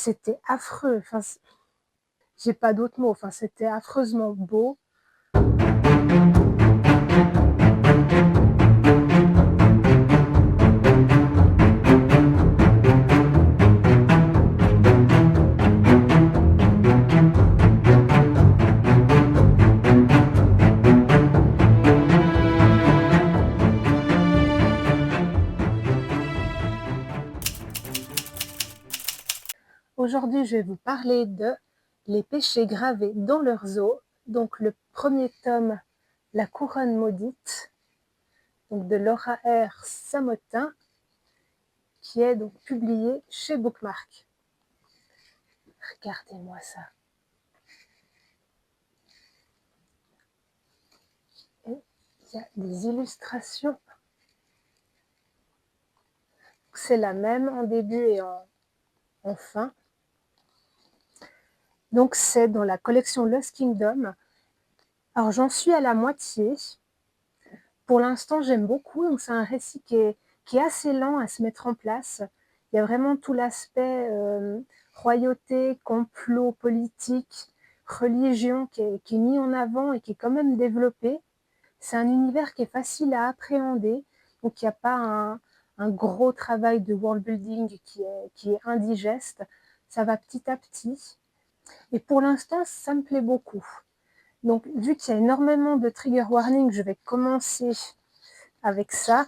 C'était affreux, enfin, j'ai pas d'autres mots, enfin, c'était affreusement beau. Aujourd'hui, je vais vous parler de Les péchés gravés dans leurs os, donc le premier tome, La couronne maudite, donc de Laura R. Samotin, qui est donc publié chez Bookmark. Regardez-moi ça. Et il y a des illustrations. C'est la même en début et en fin. Donc c'est dans la collection Lost Kingdom. Alors j'en suis à la moitié. Pour l'instant, j'aime beaucoup. Donc c'est un récit qui est assez lent à se mettre en place. Il y a vraiment tout l'aspect royauté, complot politique, religion qui est mis en avant et qui est quand même développé. C'est un univers qui est facile à appréhender. Donc il n'y a pas un gros travail de world building qui est indigeste. Ça va petit à petit. Et pour l'instant, ça me plaît beaucoup. Donc, vu qu'il y a énormément de trigger warning, je vais commencer avec ça.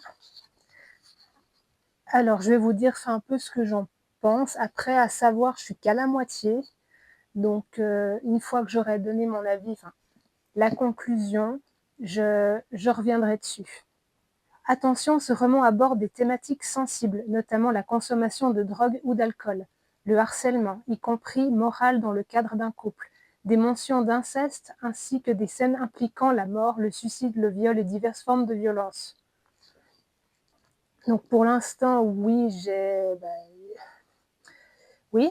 Alors, je vais vous dire un peu ce que j'en pense. Après, à savoir, je suis qu'à la moitié. Donc, une fois que j'aurai donné mon avis, la conclusion, je reviendrai dessus. Attention, ce roman aborde des thématiques sensibles, notamment la consommation de drogue ou d'alcool, le harcèlement, y compris moral dans le cadre d'un couple, des mentions d'inceste ainsi que des scènes impliquant la mort, le suicide, le viol et diverses formes de violence. Donc pour l'instant, oui, oui,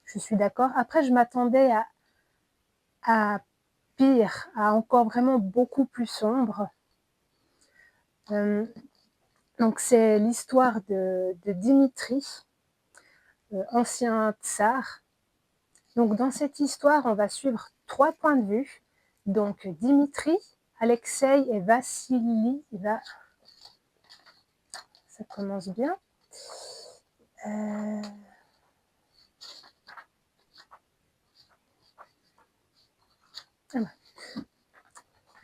je suis d'accord. Après, je m'attendais à pire, à encore vraiment beaucoup plus sombre. Donc c'est l'histoire de Dimitri, ancien tsar. Donc dans cette histoire, on va suivre 3 points de vue. Donc Dimitri, Alexei et Vassili. Ça commence bien.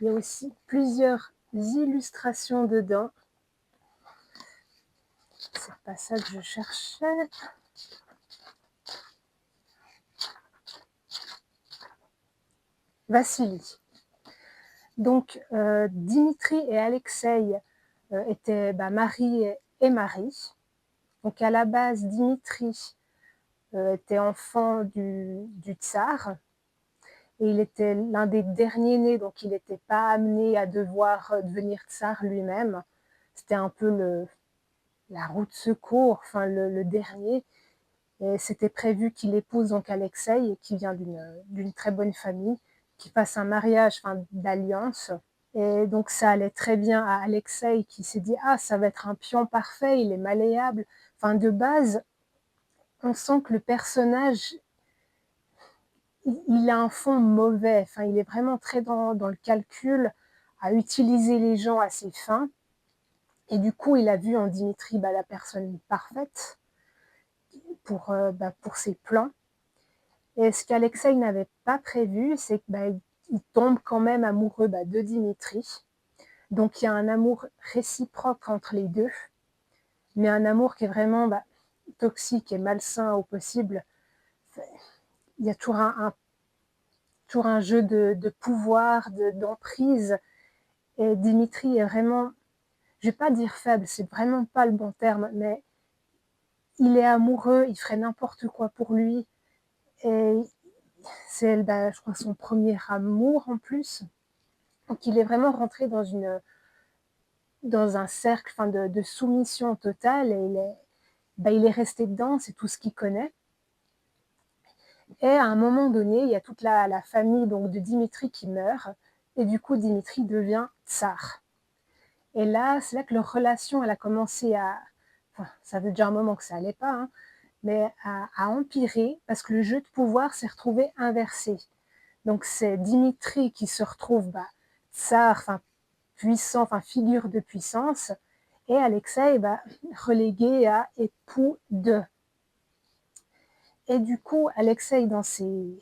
Il y a aussi plusieurs illustrations dedans. C'est pas ça que je cherchais. Vassili. Donc Dimitri et Alexei étaient mari et mari. Donc à la base, Dimitri était enfant du tsar. Et il était l'un des derniers nés, donc il n'était pas amené à devoir devenir tsar lui-même. C'était un peu la roue de secours, enfin le dernier. Et c'était prévu qu'il épouse donc Alexei, qui vient d'une très bonne famille, qu'il fasse un mariage d'alliance. Et donc ça allait très bien à Alexei, qui s'est dit « Ah, ça va être un pion parfait, il est malléable ». Enfin, de base, on sent que le personnage, il a un fond mauvais. Enfin, il est vraiment très dans le calcul, à utiliser les gens à ses fins. Et du coup, il a vu en Dimitri la personne parfaite pour ses plans. Et ce qu'Alexei n'avait pas prévu, c'est qu'il tombe quand même amoureux de Dimitri. Donc il y a un amour réciproque entre les deux, mais un amour qui est vraiment toxique et malsain au possible. Il y a toujours un jeu de pouvoir, d'emprise. Et Dimitri est vraiment, je ne vais pas dire faible, c'est vraiment pas le bon terme, mais il est amoureux, il ferait n'importe quoi pour lui. Et c'est, je crois, son premier amour en plus. Donc il est vraiment rentré dans un cercle de soumission totale, et il est resté dedans, c'est tout ce qu'il connaît. Et à un moment donné, il y a toute la famille donc, de Dimitri qui meurt, et du coup Dimitri devient tsar. Et là, c'est là que leur relation, elle a commencé à... Enfin, ça fait déjà un moment que ça allait pas, hein, mais a empiré parce que le jeu de pouvoir s'est retrouvé inversé. Donc c'est Dimitri qui se retrouve tsar, enfin puissant, enfin figure de puissance, et Alexei relégué à époux de. Et du coup, Alexei, dans ses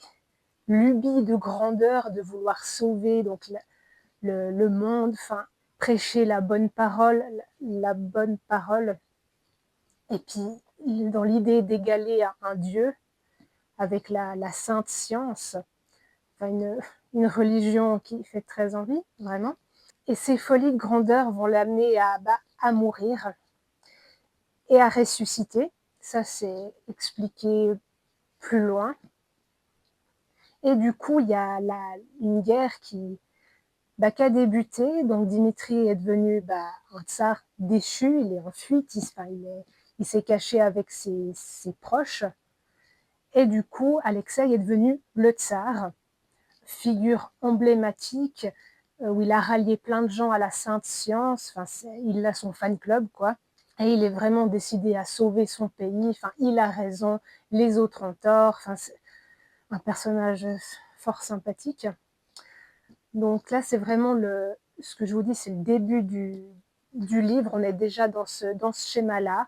lubies de grandeur, de vouloir sauver donc le monde, enfin prêcher la bonne parole, et puis dans l'idée d'égaler un dieu avec la sainte science, enfin une religion qui fait très envie, vraiment. Et ces folies de grandeur vont l'amener à mourir et à ressusciter. Ça, c'est expliqué plus loin. Et du coup, il y a une guerre qui a débuté. Donc, Dimitri est devenu un tsar déchu. Il est en fuite. Il s'est caché avec ses proches. Et du coup, Alexei est devenu le tsar, figure emblématique où il a rallié plein de gens à la sainte science. Enfin, il a son fan club, quoi. Et il est vraiment décidé à sauver son pays. Enfin, il a raison, les autres ont tort. Enfin, c'est un personnage fort sympathique. Donc là, c'est vraiment ce que je vous dis, c'est le début du livre. On est déjà dans ce schéma-là.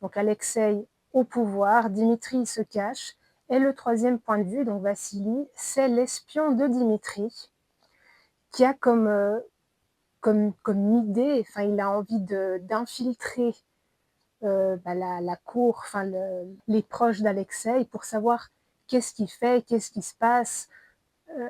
Donc Alexei au pouvoir, Dimitri se cache. Et le troisième point de vue, donc Vassili, c'est l'espion de Dimitri, qui a comme idée, enfin, il a envie d'infiltrer la cour, enfin les proches d'Alexei pour savoir qu'est-ce qu'il fait, qu'est-ce qui se passe, euh,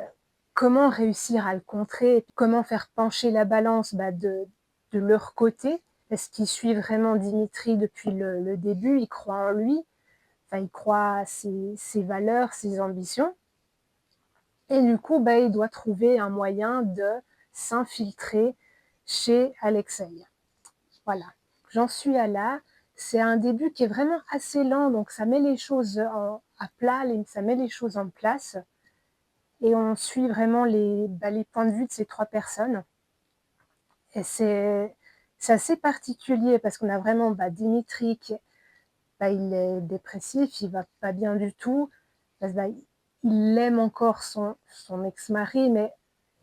comment réussir à le contrer, comment faire pencher la balance de leur côté. Est-ce qu'ils suivent vraiment Dimitri depuis le début? Ils croient en lui, enfin, ils croient à ses valeurs, ses ambitions. Et du coup, il doit trouver un moyen de s'infiltrer chez Alexei. Voilà, j'en suis à là. C'est un début qui est vraiment assez lent, donc ça met les choses à plat, ça met les choses en place. Et on suit vraiment les points de vue de ces trois personnes. Et c'est assez particulier parce qu'on a vraiment Dimitri qui il est dépressif, il va pas bien du tout. Parce il aime encore son ex-mari, mais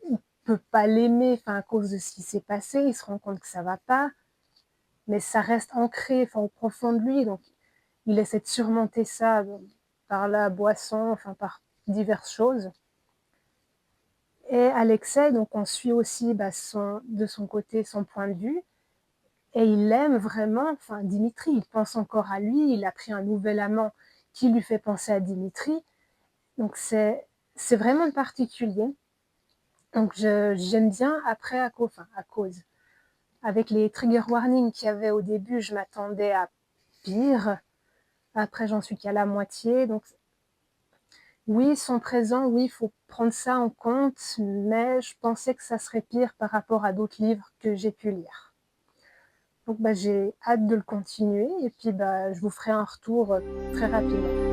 il peut pas l'aimer à cause de ce qui s'est passé. Il se rend compte que ça va pas. Mais ça reste ancré au profond de lui. Donc, il essaie de surmonter ça par la boisson, par diverses choses. Et Alexei, donc on suit aussi de son côté son point de vue. Et il aime vraiment, Dimitri, il pense encore à lui. Il a pris un nouvel amant qui lui fait penser à Dimitri. Donc, c'est vraiment particulier. Donc, j'aime bien après à cause. Avec les trigger warnings qu'il y avait au début, je m'attendais à pire. Après, j'en suis qu'à la moitié. Donc, oui, ils sont présents, oui, il faut prendre ça en compte, mais je pensais que ça serait pire par rapport à d'autres livres que j'ai pu lire. Donc, j'ai hâte de le continuer et puis je vous ferai un retour très rapidement.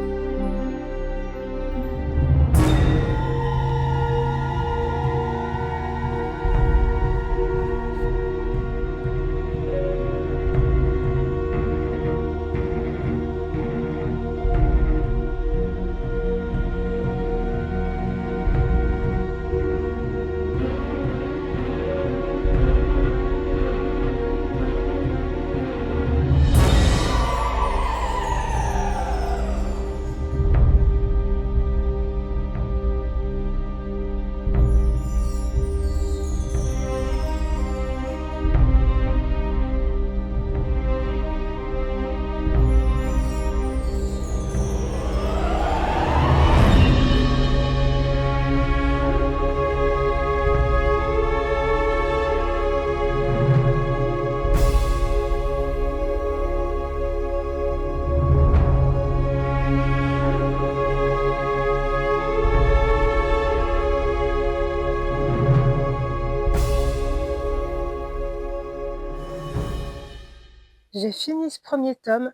J'ai fini ce premier tome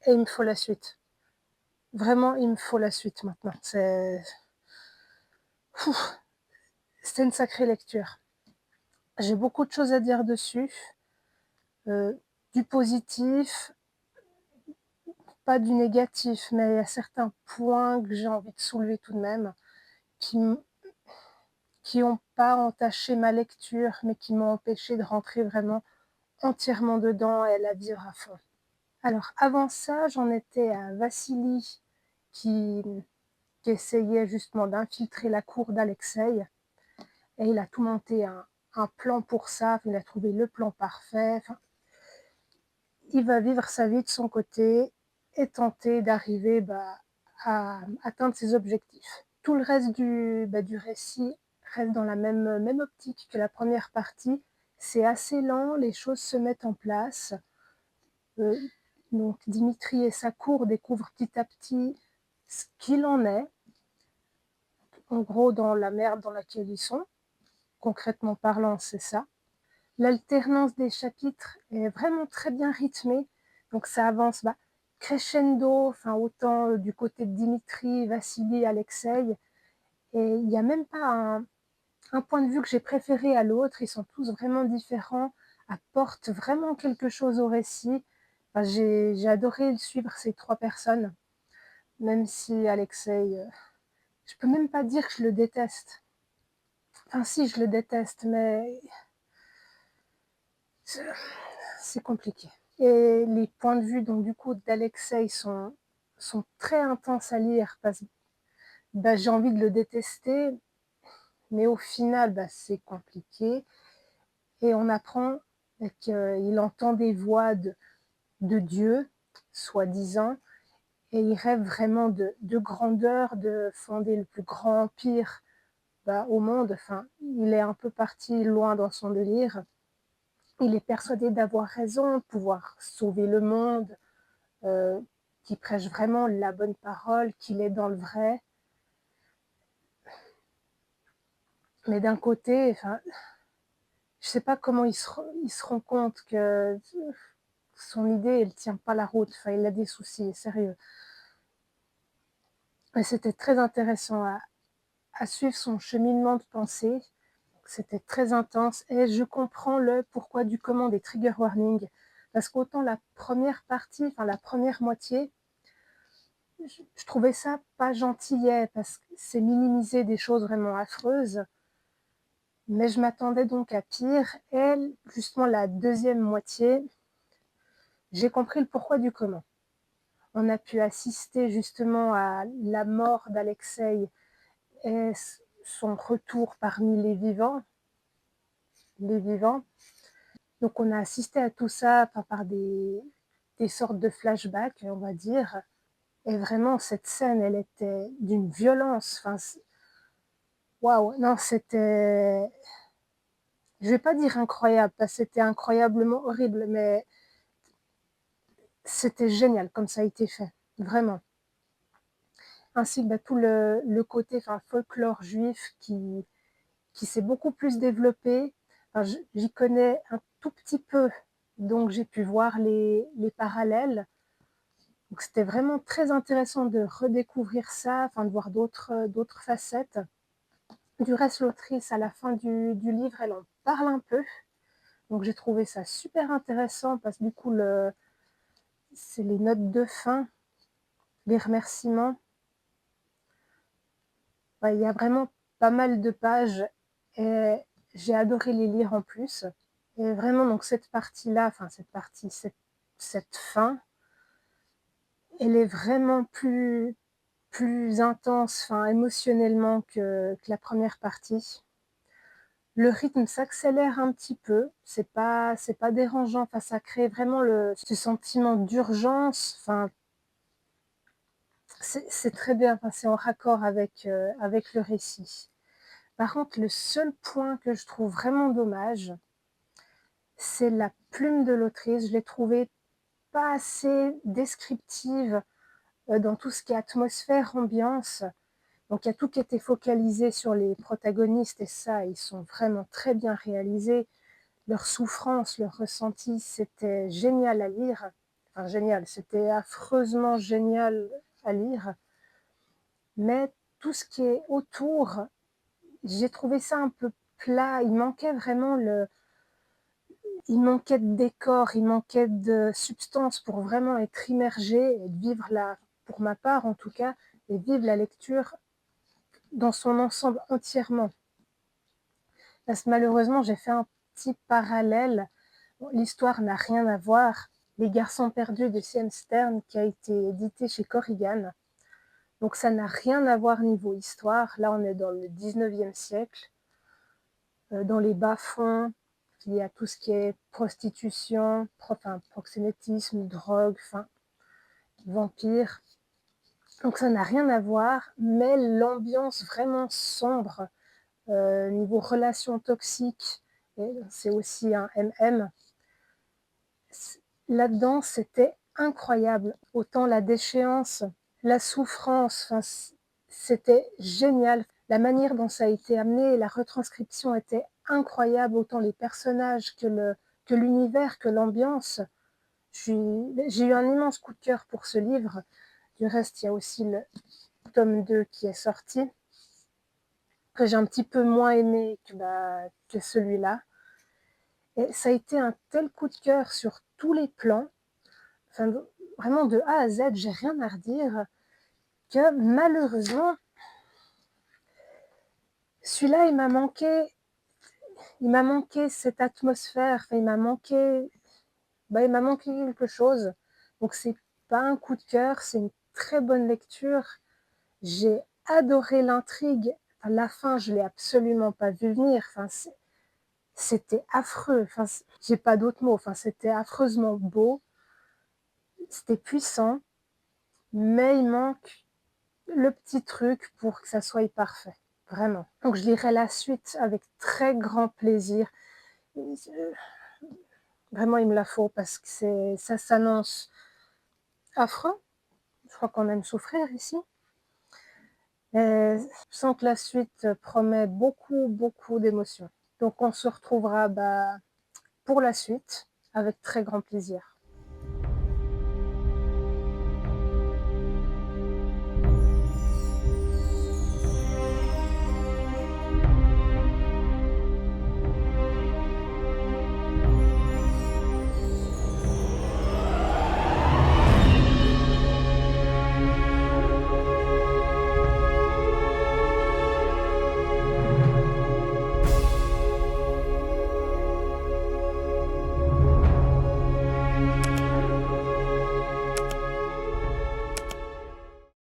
et il me faut la suite. Vraiment, il me faut la suite maintenant. C'était une sacrée lecture. J'ai beaucoup de choses à dire dessus. Du positif, pas du négatif, mais il y a certains points que j'ai envie de soulever tout de même, qui m qui ont pas entaché ma lecture, mais qui m'ont empêché de rentrer vraiment entièrement dedans et la vivre à fond. Alors avant ça, j'en étais à Vassili qui qui essayait justement d'infiltrer la cour d'Alexeï et il a tout monté un plan pour ça, il a trouvé le plan parfait, enfin, il va vivre sa vie de son côté et tenter d'arriver, à atteindre ses objectifs. Tout le reste du récit reste dans la même optique que la première partie. C'est assez lent, les choses se mettent en place. Heu, donc Dimitri et sa cour découvrent petit à petit ce qu'il en est, en gros dans la merde dans laquelle ils sont. Concrètement parlant, c'est ça. L'alternance des chapitres est vraiment très bien rythmée, donc ça avance, crescendo, enfin autant, du côté de Dimitri, Vassili, Alexeï et il n'y a même pas un point de vue que j'ai préféré à l'autre. Ils sont tous vraiment différents, apportent vraiment quelque chose au récit. Enfin, j'ai adoré suivre ces 3 personnes, même si Alexeï, je peux même pas dire que je le déteste. Enfin si, je le déteste, mais c'est c'est compliqué. Et les points de vue donc du coup d'Alexeï sont très intenses à lire parce que, j'ai envie de le détester, mais au final, c'est compliqué et on apprend qu'il entend des voix de Dieu, soi-disant, et il rêve vraiment de grandeur, de fonder le plus grand empire, au monde. Enfin, il est un peu parti loin dans son délire. Il est persuadé d'avoir raison, de pouvoir sauver le monde, heu, qu'il prêche vraiment la bonne parole, qu'il est dans le vrai. Mais d'un côté, enfin, je sais pas comment il se rend compte que son idée, elle tient pas la route. Enfin, il a des soucis, sérieux. Et c'était très intéressant à suivre son cheminement de pensée. C'était très intense et je comprends le pourquoi du comment des trigger warnings. Parce qu'autant la première partie, enfin la première moitié, je trouvais ça pas gentillet parce que c'est minimiser des choses vraiment affreuses. Mais je m'attendais donc à pire et justement la deuxième moitié, j'ai compris le pourquoi du comment. On a pu assister justement à la mort d'Alexeï et son retour parmi les vivants. Donc on a assisté à tout ça par des sortes de flashbacks, on va dire. Et vraiment, cette scène, elle était d'une violence. Enfin, waouh, non, c'était, je vais pas dire incroyable, parce que c'était incroyablement horrible, mais c'était génial comme ça a été fait, vraiment. Ainsi que tout le côté enfin, folklore juif qui s'est beaucoup plus développé. Enfin, j'y connais un tout petit peu, donc j'ai pu voir les parallèles. Donc c'était vraiment très intéressant de redécouvrir ça, enfin de voir d'autres facettes. Du reste, l'autrice, à la fin du livre, elle en parle un peu. Donc j'ai trouvé ça super intéressant parce que du coup, c'est les notes de fin, les remerciements. Ouais, il y a vraiment pas mal de pages et j'ai adoré les lire en plus. Et vraiment, donc cette partie-là, enfin cette fin, elle est vraiment plus intense, enfin émotionnellement que la première partie. Le rythme s'accélère un petit peu, c'est pas dérangeant, enfin ça crée vraiment ce sentiment d'urgence, enfin c'est très bien, enfin c'est en raccord avec le récit. Par contre, le seul point que je trouve vraiment dommage, c'est la plume de l'autrice. Je l'ai trouvée pas assez descriptive, dans tout ce qui est atmosphère, ambiance. Donc il y a tout qui était focalisé sur les protagonistes et ça, ils sont vraiment très bien réalisés. Leur souffrance, leur ressenti, c'était génial à lire. Enfin génial, c'était affreusement génial à lire. Mais tout ce qui est autour, j'ai trouvé ça un peu plat. Il manquait vraiment il manquait de décor, il manquait de substance pour vraiment être immergé et de vivre pour ma part en tout cas, et vivre la lecture dans son ensemble entièrement. Parce que malheureusement, j'ai fait un petit parallèle. Bon, l'histoire n'a rien à voir. Les Garçons perdus de C.M. Stern, qui a été édité chez Corrigan. Donc ça n'a rien à voir niveau histoire. Là, on est dans le 19e siècle. Dans les bas-fonds, il y a tout ce qui est prostitution, proxénétisme, drogue, vampire. Donc ça n'a rien à voir, mais l'ambiance vraiment sombre, niveau relations toxiques, et c'est aussi un MM. Là-dedans, c'était incroyable. Autant la déchéance, la souffrance, c'était génial. La manière dont ça a été amené, la retranscription était incroyable, autant les personnages que l'univers, que l'ambiance. J'ai eu un immense coup de cœur pour ce livre. Du reste, il y a aussi le tome 2 qui est sorti, que j'ai un petit peu moins aimé que celui-là. Et ça a été un tel coup de cœur sur tous les plans, enfin, vraiment de A à Z, j'ai rien à redire, que malheureusement, celui-là, il m'a manqué cette atmosphère, enfin, il m'a manqué quelque chose. Donc c'est pas un coup de cœur, c'est une très bonne lecture. J'ai adoré l'intrigue. Enfin, la fin, je l'ai absolument pas vu venir. Enfin, c'était affreux. Enfin, j'ai pas d'autres mots. Enfin, c'était affreusement beau. C'était puissant, mais il manque le petit truc pour que ça soit parfait. Vraiment. Donc, je lirai la suite avec très grand plaisir. Vraiment, il me la faut parce que ça s'annonce affreux. Je crois qu'on aime souffrir ici. Et je sens que la suite promet beaucoup, beaucoup d'émotions. Donc on se retrouvera pour la suite avec très grand plaisir.